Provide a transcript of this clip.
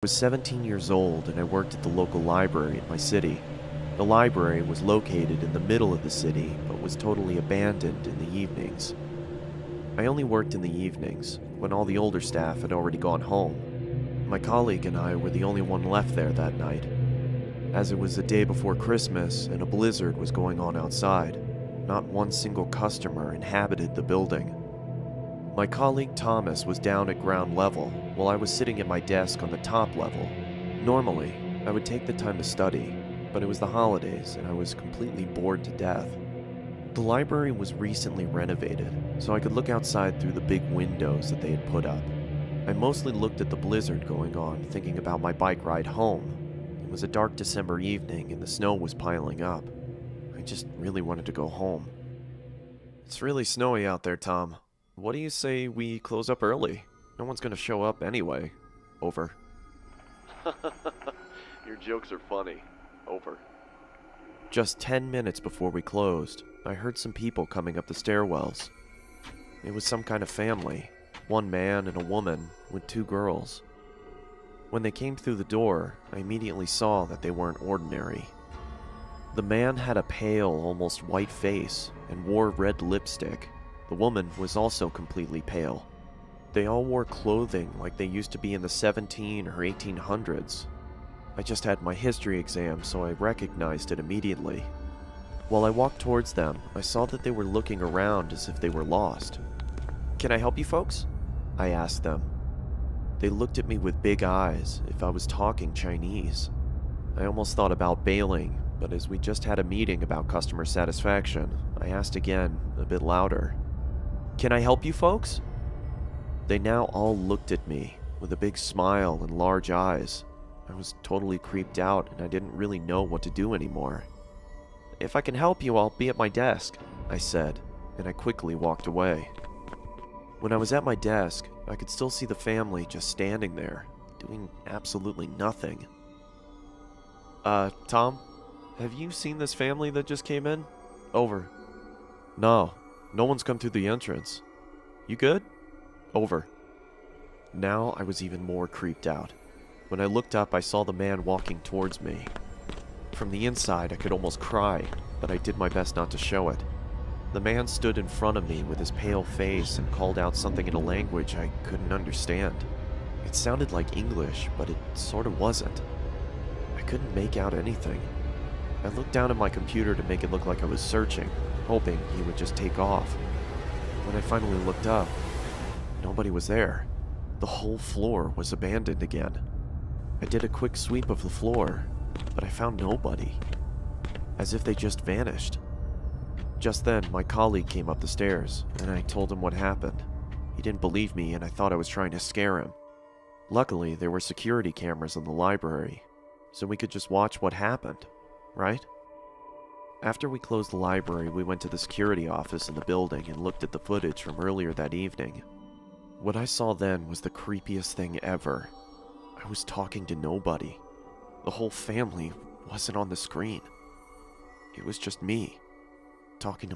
was 17 years old and I worked at the local library in my city. The library was located in the middle of the city, but was totally abandoned in the evenings. I only worked in the evenings, when all the older staff had already gone home. My colleague and I were the only one left there that night. As it was the day before Christmas and a blizzard was going on outside, not one single customer inhabited the building. My colleague Thomas was down at ground level, while I was sitting at my desk on the top level. Normally, I would take the time to study, but it was the holidays and I was completely bored to death. The library was recently renovated, so I could look outside through the big windows that they had put up. I mostly looked at the blizzard going on, thinking about my bike ride home. It was a dark December evening and the snow was piling up. I just really wanted to go home. It's really snowy out there, Tom. What do you say we close up early? No one's gonna show up anyway. Over. Your jokes are funny. Over. Just 10 minutes before we closed, I heard some people coming up the stairwells. It was some kind of family, one man and a woman with two girls. When they came through the door, I immediately saw that they weren't ordinary. The man had a pale, almost white face and wore red lipstick. The woman was also completely pale. They all wore clothing like they used to be in the 17 or 1800s. I just had my history exam, so I recognized it immediately. While I walked towards them, I saw that they were looking around as if they were lost. "Can I help you folks?" I asked them. They looked at me with big eyes, if I was talking Chinese. I almost thought about bailing, but as we just had a meeting about customer satisfaction, I asked again, a bit louder. "Can I help you folks?" They now all looked at me, with a big smile and large eyes. I was totally creeped out and I didn't really know what to do anymore. "If I can help you, I'll be at my desk," I said, and I quickly walked away. When I was at my desk, I could still see the family just standing there, doing absolutely nothing. Tom? Have you seen this family that just came in?" Over. "No, no one's come through the entrance. You good?" Over. Now I was even more creeped out. When I looked up, I saw the man walking towards me. From the inside, I could almost cry, but I did my best not to show it. The man stood in front of me with his pale face and called out something in a language I couldn't understand. It sounded like English, but it sort of wasn't. I couldn't make out anything. I looked down at my computer to make it look like I was searching, hoping he would just take off. When I finally looked up, nobody was there. The whole floor was abandoned again. I did a quick sweep of the floor, but I found nobody. As if they just vanished. Just then, my colleague came up the stairs, and I told him what happened. He didn't believe me, and I thought I was trying to scare him. Luckily, there were security cameras in the library, so we could just watch what happened, right? After we closed the library, we went to the security office in the building and looked at the footage from earlier that evening. What I saw then was the creepiest thing ever. I was talking to nobody. The whole family wasn't on the screen. It was just me, talking to